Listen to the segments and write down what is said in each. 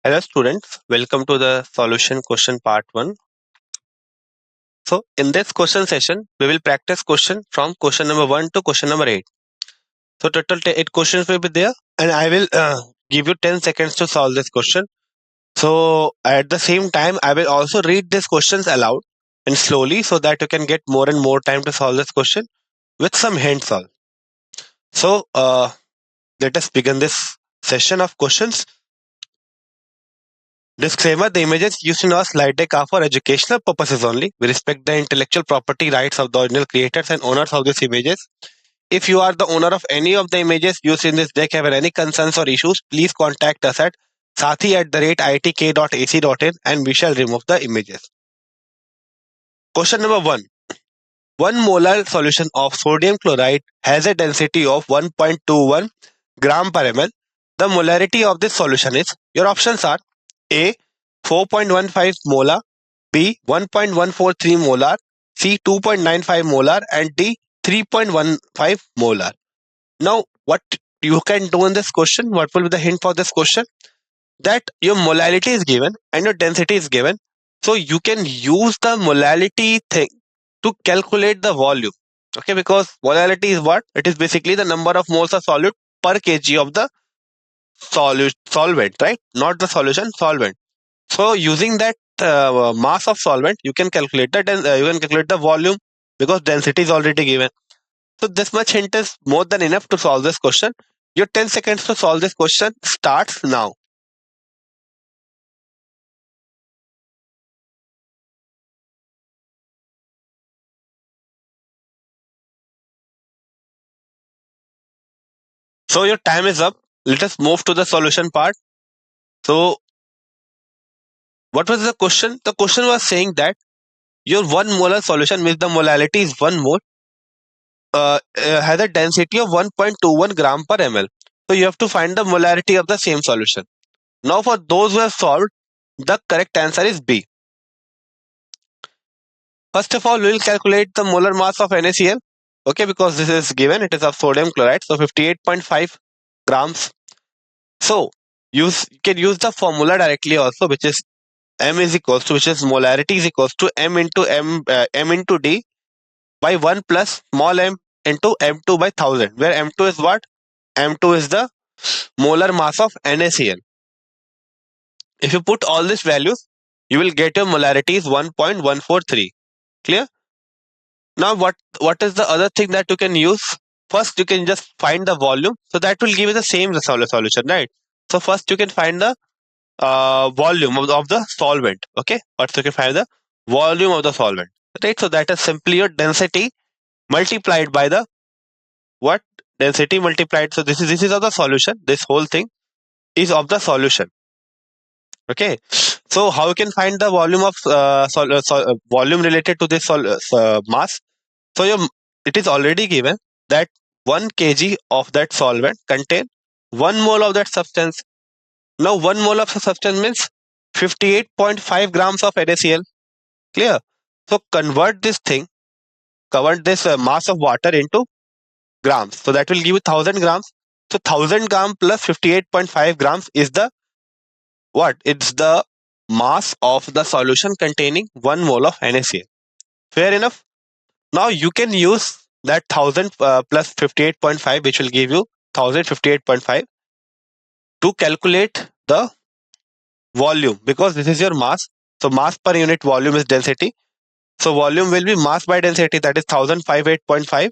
Hello students, welcome to the solution question part 1. So in this question session, we will practice question from question number 1 to question number 8. So total 8 questions will be there and I will give you 10 seconds to solve this question. So at the same time, I will also read these questions aloud and slowly so that you can get more and more time to solve this question with some hints all. So let us begin this session of questions. Disclaimer: the images used in our slide deck are for educational purposes only. We respect the intellectual property rights of the original creators and owners of these images. If you are the owner of any of the images used in this deck, have any concerns or issues, please contact us at sathi@itk.ac.in and we shall remove the images. Question number 1. 1 molar solution of sodium chloride has a density of 1.21 gram per ml. The molarity of this solution is, your options are A 4.15 molar, B 1.143 molar, C 2.95 molar, and D 3.15 molar. Now, what you can do in this question, what will be the hint for this question? That your molality is given and your density is given. So you can use the molality thing to calculate the volume. Okay, because molality is what? It is basically the number of moles of solute per kg of the solvent, right? Not the solution, solvent. So using that mass of solvent, you can calculate the volume because density is already given. So this much hint is more than enough to solve this question. Your 10 seconds to solve this question starts now. So your time is up. Let us move to the solution part. So what was the question? The question was saying that your 1 molar solution means the molality is 1 mole has a density of 1.21 gram per ml. So you have to find the molarity of the same solution. Now for those who have solved, the correct answer is B. First of all, we will calculate the molar mass of NaCl. Okay, because this is given, it is of sodium chloride, so 58.5 grams. So you can use the formula directly also, which is M is equals to, which is molarity is equals to M into D by 1 plus small m into M2 by 1000, where M2 is what? M2 is the molar mass of NaCl. If you put all these values, you will get your molarity is 1.143. Clear? Now what is the other thing that you can use? First, you can just find the volume. So that will give you the same solution, right? So first you can find the volume of the solvent. Okay, first you can find the volume of the solvent, right? So that is simply your density multiplied by the what? Density multiplied. So this is of the solution. This whole thing is of the solution. Okay, so how you can find the volume of volume related to this mass? So it is already given that 1 kg of that solvent contain 1 mole of that substance. Now 1 mole of the substance means 58.5 grams of NaCl. Clear? So convert this mass of water into grams. So that will give you 1000 grams. So 1000 gram plus 58.5 grams is the what? It's the mass of the solution containing 1 mole of NaCl. Fair enough? Now you can use that 1000 plus 58.5, which will give you 1058.5 to calculate the volume, because this is your mass. So mass per unit volume is density. So volume will be mass by density, that is 1058.5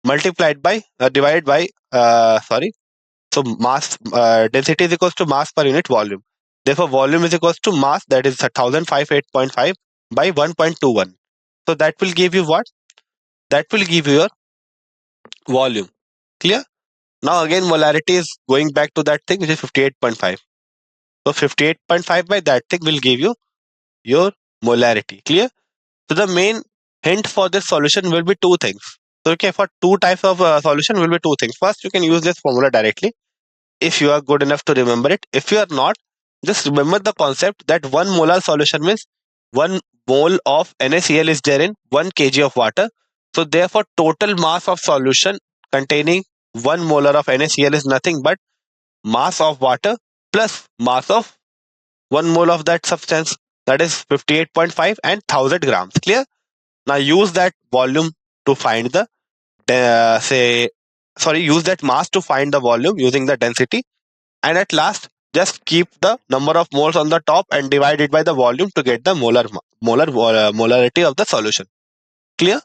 multiplied by divided by so mass density is equals to mass per unit volume. Therefore volume is equals to mass, that is 1058.5 by 1.21. So that will give you what? That will give you your volume. Clear? Now again molarity is going back to that thing, which is 58.5. So 58.5 by that thing will give you your molarity. Clear? So the main hint for this solution will be two things. So okay, for two types of solution will be two things. First, you can use this formula directly if you are good enough to remember it. If you are not, just remember the concept that 1 molar solution means 1 mole of NaCl is there in 1 kg of water. So therefore total mass of solution containing 1 molar of NaCl is nothing but mass of water plus mass of 1 mole of that substance, that is 58.5 and 1000 grams. Clear? Now use that volume to find the use that mass to find the volume using the density, and at last just keep the number of moles on the top and divide it by the volume to get the molarity of the solution. Clear?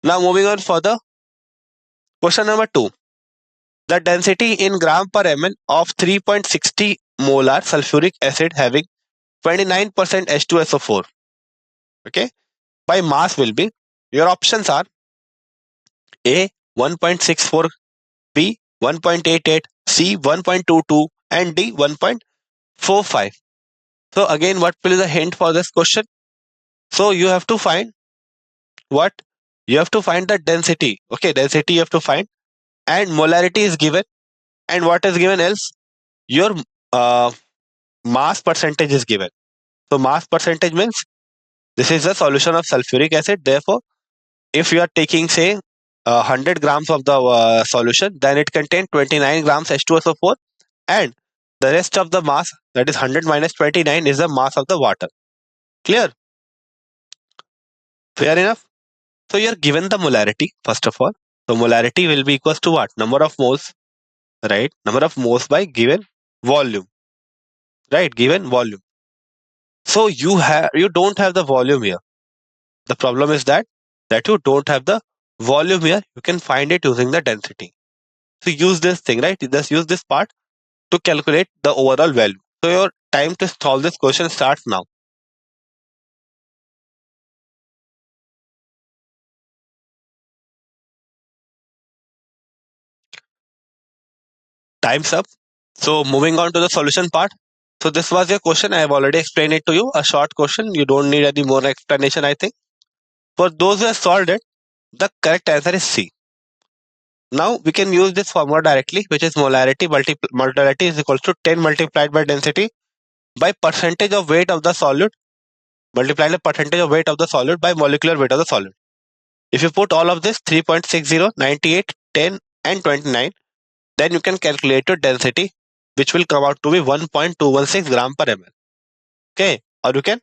Now moving on for the question number 2. The density in gram per ml of 3.60 molar sulfuric acid having 29% H2SO4, okay, by mass will be, your options are A 1.64, B 1.88, C 1.22 and D 1.45. So again, what will be the hint for this question? So you have to find what? You have to find the density. Okay, density you have to find, and molarity is given. And what is given else? Your uh, mass percentage is given. So mass percentage means this is the solution of sulfuric acid. Therefore, if you are taking say 100 grams of the solution, then it contains 29 grams H2SO4, and the rest of the mass, that is 100 minus 29, is the mass of the water. Clear? Fair enough? So you're given the molarity first of all. So molarity will be equals to what? Number of moles, right? Number of moles by given volume, right? Given volume. So you don't have the volume here. The problem is that you don't have the volume here. You can find it using the density. So use this thing, right? Just use this part to calculate the overall value. So your time to solve this question starts now. Time's up. So moving on to the solution part. So this was your question. I have already explained it to you. A short question. You don't need any more explanation, I think. For those who have solved it, the correct answer is C. Now we can use this formula directly, which is molarity is equal to 10 multiplied by density by percentage of weight of the solid multiplied by percentage of weight of the solid by molecular weight of the solid. If you put all of this 3.60, 98, 10 and 29, then you can calculate your density, which will come out to be 1.216 gram per ml. Okay, or you can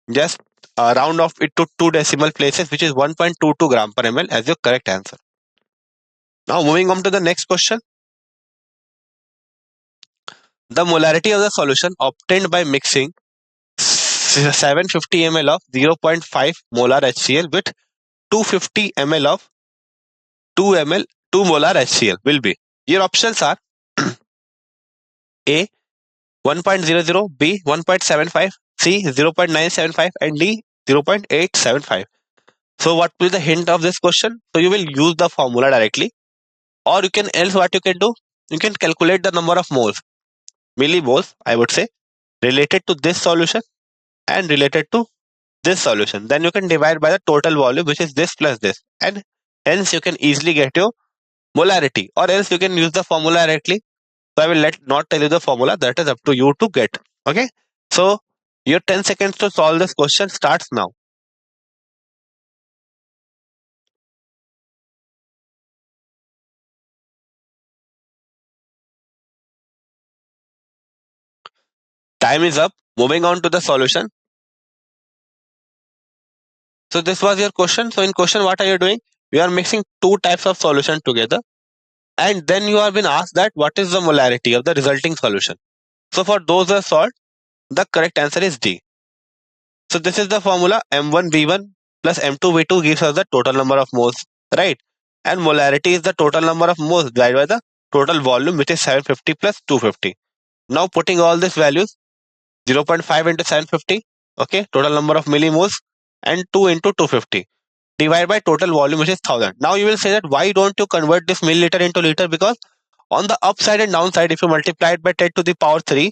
just round off it to 2 decimal places, which is 1.22 gram per ml as your correct answer. Now moving on to the next question. The molarity of the solution obtained by mixing 750 ml of 0.5 molar HCl with 250 ml of 2 molar HCl will be. Your options are A 1.00, B 1.75, C 0.975 and D 0.875. So what will be the hint of this question? So you will use the formula directly, or you can else what you can do, you can calculate the number of moles, millimoles I would say, related to this solution and related to this solution. Then you can divide by the total volume, which is this plus this, and hence you can easily get your molarity, or else you can use the formula directly. So I will not tell you the formula, that is up to you to get. Okay, so your 10 seconds to solve this question starts now. Time is up. Moving on to the solution. So this was your question. So in question, what are you doing? You are mixing two types of solution together, and then you have been asked that what is the molarity of the resulting solution. So for those who have solved, the correct answer is D. So this is the formula, M1V1 plus M2V2 gives us the total number of moles, right? And molarity is the total number of moles divided by the total volume, which is 750 plus 250. Now putting all these values, 0.5 into 750, okay, total number of millimoles, and 2 into 250, divided by total volume, which is 1000. Now you will say that why don't you convert this milliliter into liter? Because on the upside and downside, if you multiply it by 10 to the power 3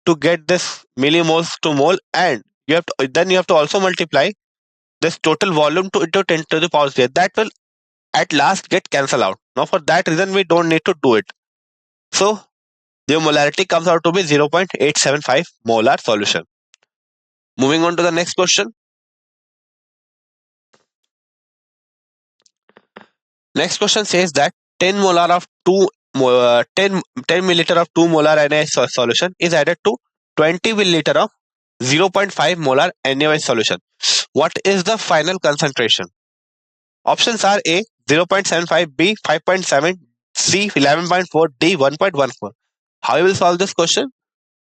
to get this millimoles to mole, and then you have to also multiply this total volume to into 10 to the power 3. That will at last get cancelled out. Now for that reason, we don't need to do it. So the molarity comes out to be 0.875 molar solution. Moving on to the next question. Next question says that 10 molar of 10 milliliter of 2 molar NaOH solution is added to 20 milliliter of 0.5 molar NaOH solution. What is the final concentration? Options are A 0.75, B 5.7, C 11.4, D 1.14. How you will solve this question?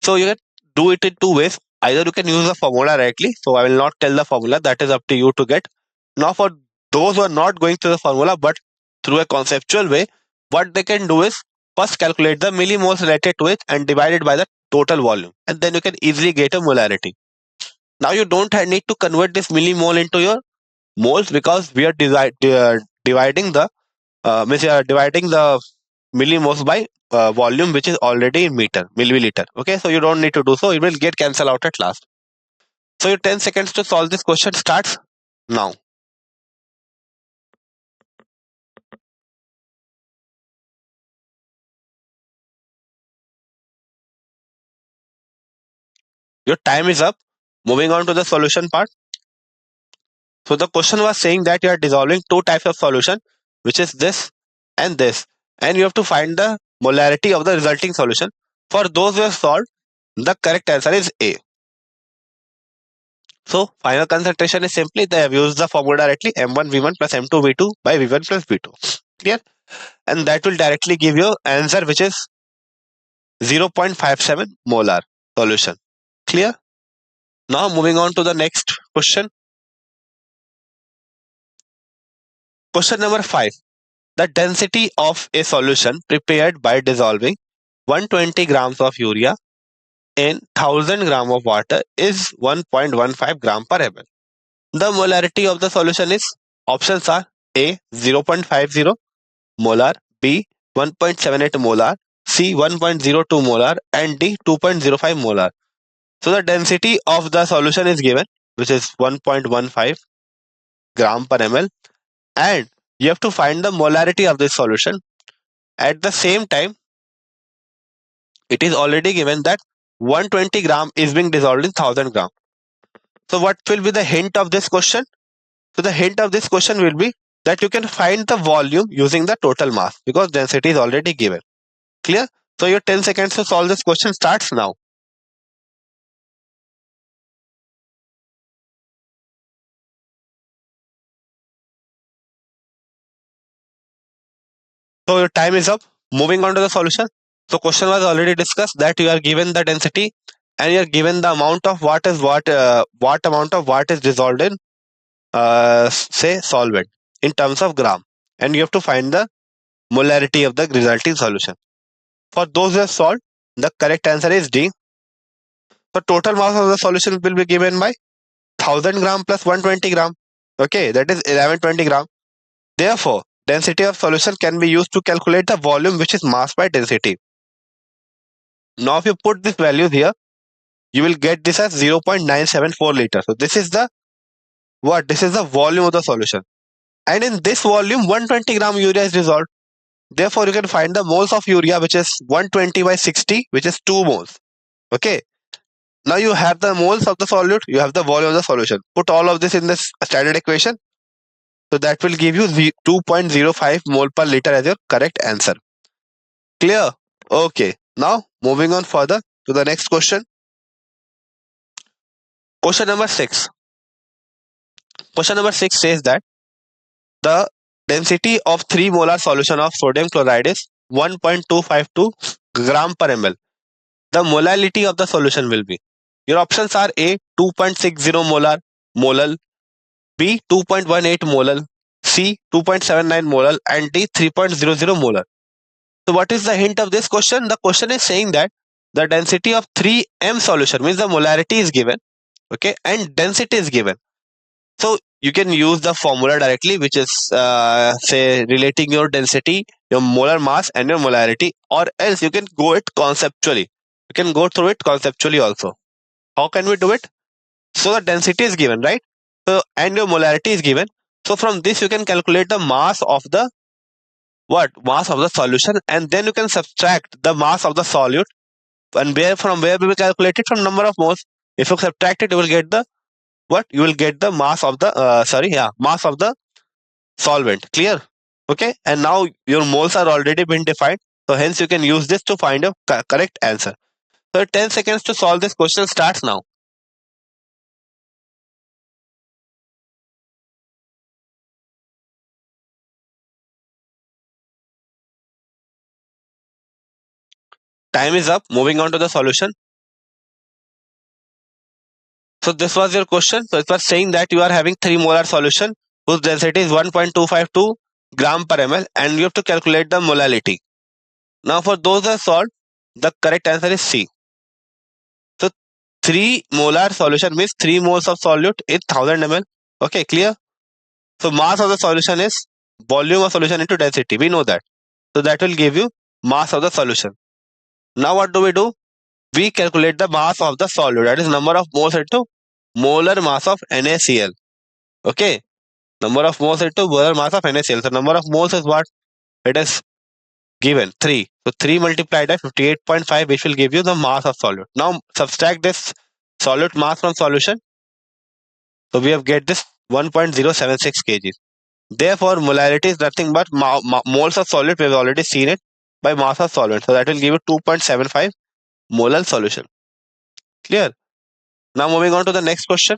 So you can do it in two ways. Either you can use the formula directly. So I will not tell the formula. That is up to you to get. Now for those who are not going through the formula but through a conceptual way, what they can do is first calculate the millimoles related to it and divide it by the total volume. And then you can easily get a molarity. Now you don't need to convert this millimole into your moles because we are dividing the dividing the millimoles by volume which is already in milliliter. Okay, so you don't need to do so. It will get cancelled out at last. So your 10 seconds to solve this question starts now. Your time is up. Moving on to the solution part. So the question was saying that you are dissolving two types of solution, which is this, and you have to find the molarity of the resulting solution. For those who have solved, the correct answer is A. So final concentration is simply they have used the formula directly, M1V1 plus M2V2 by V1 plus V2. Clear? And that will directly give you answer which is 0.57 molar solution. Clear? Now moving on to the next question. Question number 5. The density of a solution prepared by dissolving 120 grams of urea in 1000 gram of water is 1.15 gram per ml. The molarity of the solution is, options are A 0.50 molar, B 1.78 molar, C 1.02 molar, and D 2.05 molar. So the density of the solution is given, which is 1.15 gram per ml, and you have to find the molarity of this solution. At the same time, it is already given that 120 gram is being dissolved in 1000 gram. So what will be the hint of this question? So the hint of this question will be that you can find the volume using the total mass because density is already given. Clear? So your 10 seconds to solve this question starts now. So your time is up. Moving on to the solution. So question was already discussed that you are given the density and you are given the amount of what amount of what is dissolved in say solvent in terms of gram, and you have to find the molarity of the resulting solution. For those who have solved, the correct answer is D. The total mass of the solution will be given by 1000 gram plus 120 gram. Okay, that is 1120 gram. Therefore, density of solution can be used to calculate the volume, which is mass by density. Now, if you put this values here, you will get this as 0.974 liters. So this is the what? This is the volume of the solution. And in this volume, 120 gram urea is dissolved. Therefore, you can find the moles of urea, which is 120 by 60, which is 2 moles. Okay. Now you have the moles of the solute, you have the volume of the solution. Put all of this in this standard equation. So that will give you 2.05 mole per liter as your correct answer. Clear? Okay. Now moving on further to the next question. Question number 6. Question number 6 says that the density of 3 molar solution of sodium chloride is 1.252 gram per ml. The molality of the solution will be. Your options are A 2.60 molar, B 2.18 molar, C 2.79 molar, and D 3.00 molar. So what is the hint of this question? The question is saying that the density of 3M solution means the molarity is given, okay, and density is given. So you can use the formula directly, which is say relating your density, your molar mass, and your molarity, or else you can go it conceptually. You can go through it conceptually also. How can we do it? So the density is given, right? So and your molarity is given. So from this you can calculate the mass of the mass of the solution, and then you can subtract the mass of the solute. And from where we will calculate it? From number of moles. If you subtract it, you will get the you will get the mass of the mass of the solvent. Clear? Okay, and now your moles are already been defined, so hence you can use this to find a correct answer. So 10 seconds to solve this question starts now. Time is up. Moving on to the solution. So this was your question. So it was saying that you are having 3 molar solution whose density is 1.252 gram per ml and you have to calculate the molality. Now for those that solved, the correct answer is C. So 3 molar solution means 3 moles of solute in 1000 ml. Okay, clear? So mass of the solution is volume of solution into density. We know that. So that will give you mass of the solution. Now what do? We calculate the mass of the solute, that is number of moles into molar mass of NaCl. Okay, number of moles into molar mass of NaCl. So number of moles is what? It is given 3. So 3 multiplied by 58.5, which will give you the mass of solute. Now subtract this solute mass from solution. So we have get this 1.076 kg. Therefore, molarity is nothing but moles of solute. We have already seen it by mass of solvent. So that will give you 2.75 molar solution. Clear? Now moving on to the next question.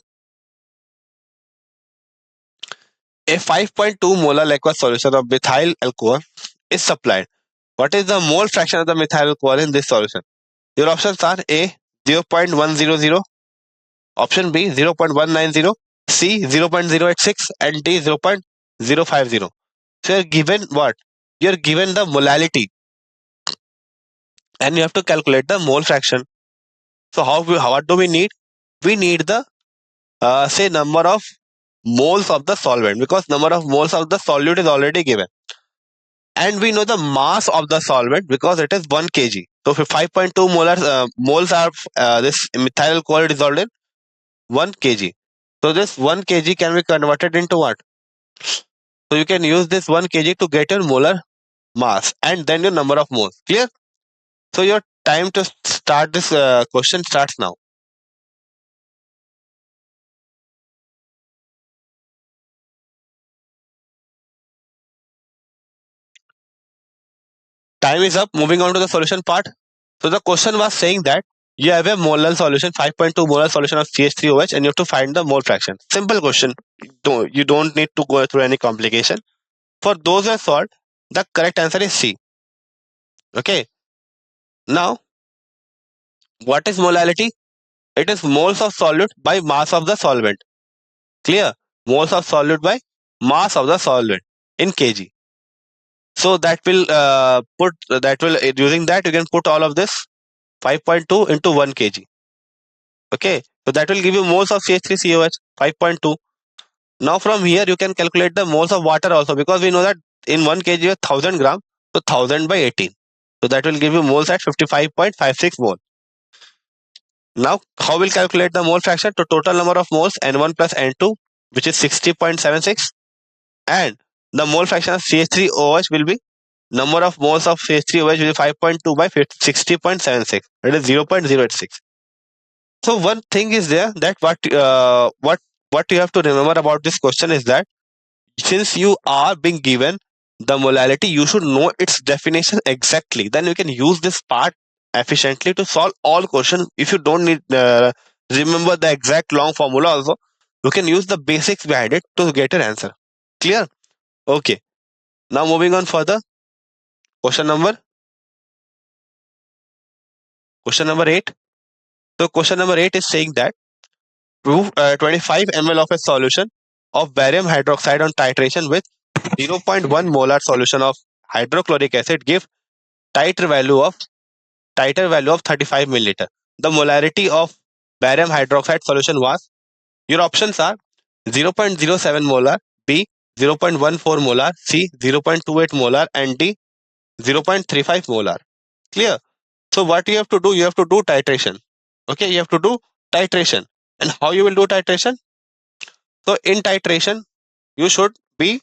A 5.2 molar aqueous solution of methyl alcohol is supplied. What is the mole fraction of the methyl alcohol in this solution? Your options are A 0.100, option B 0.190, C 0.086 and D 0.050. So you're given what? You're given the molality and you have to calculate the mole fraction. So what do we need? We need the say number of moles of the solvent, because number of moles of the solute is already given. And we know the mass of the solvent because it is 1 kg. So if 5.2 moles are this methyl alcohol dissolved in 1 kg. So this 1 kg can be converted into what? So you can use this 1 kg to get your molar mass and then your number of moles. Clear? So your time to start this question starts now. Time is up. Moving on to the solution part. So the question was saying that you have a molar solution, 5.2 molar solution of CH3OH, and you have to find the mole fraction. Simple question. You don't need to go through any complication. For those who have solved, the correct answer is C. Okay. Now, what is molality? It is moles of solute by mass of the solvent. Clear? Moles of solute by mass of the solvent in kg. So that will using that you can put all of this 5.2 into 1 kg. Okay, so that will give you moles of CH3COH 5.2. Now from here you can calculate the moles of water also, because we know that in 1 kg you have 1000 gram, so 1000 by 18. So that will give you moles at 55.56 mole. Now how we'll calculate the mole fraction? To total number of moles N1 plus N2, which is 60.76, and the mole fraction of CH3OH will be number of moles of CH3OH will be 5.2 by 60.76. It is 0.086. So one thing is there that what you have to remember about this question is that since you are being given the molality, you should know its definition exactly. Then you can use this part efficiently to solve all questions. If you don't need remember the exact long formula also, you can use the basics behind it to get an answer. Clear? Okay. Now moving on further. Question number 8. So question number 8 is saying that prove 25 ml of a solution of barium hydroxide on titration with 0.1 molar solution of hydrochloric acid give tighter value of 35 milliliter. The molarity of barium hydroxide solution was, your options are 0.07 molar, B 0.14 molar, C 0.28 molar, and D 0.35 molar. Clear? So what you have to do? You have to do titration. Okay, you have to do titration. And how you will do titration? So in titration, you should be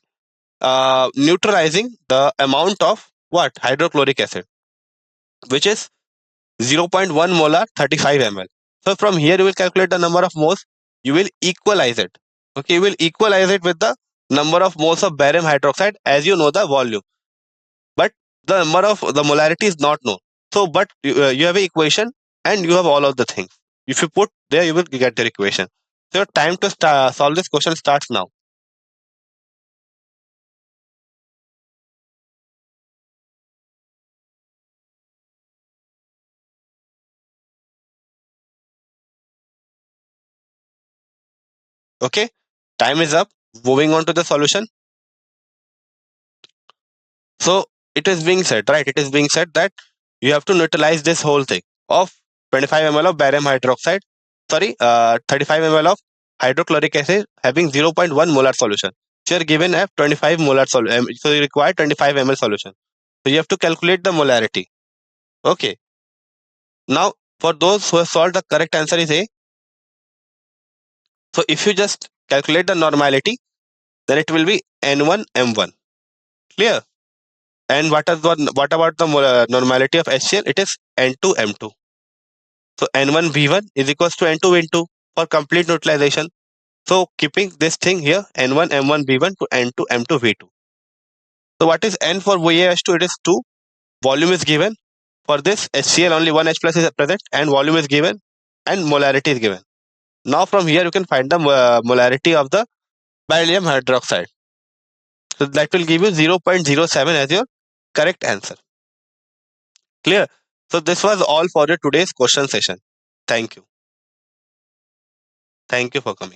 neutralizing the amount of what? Hydrochloric acid, which is 0.1 molar 35 ml. So from here you will calculate the number of moles. You will equalize it. Okay, you will equalize it with the number of moles of barium hydroxide as you know the volume. But the number of the molarity is not known. So but you have an equation and you have all of the things. If you put there, you will get your equation. So your time to solve this question starts now. Okay, time is up. Moving on to the solution. So it is being said, right? It is being said that you have to neutralize this whole thing of 25 ml of barium hydroxide, 35 ml of hydrochloric acid having 0.1 molar solution. So you are given a 25 molar solution. So you require 25 ml solution. So you have to calculate the molarity. Okay. Now, for those who have solved, the correct answer is A. So if you just calculate the normality, then it will be N1 M1. Clear? And what about the normality of HCl? It is N2 M2. So N1 V1 is equals to N2 N2 for complete neutralization. So keeping this thing here, N1 M1 V1 to N2 M2 V2. So what is N for VaH2? It is 2. Volume is given. For this HCl only one H plus is present and volume is given and molarity is given. Now from here you can find the molarity of the beryllium hydroxide. So that will give you 0.07 as your correct answer. Clear? So this was all for your today's question session. Thank you. Thank you for coming.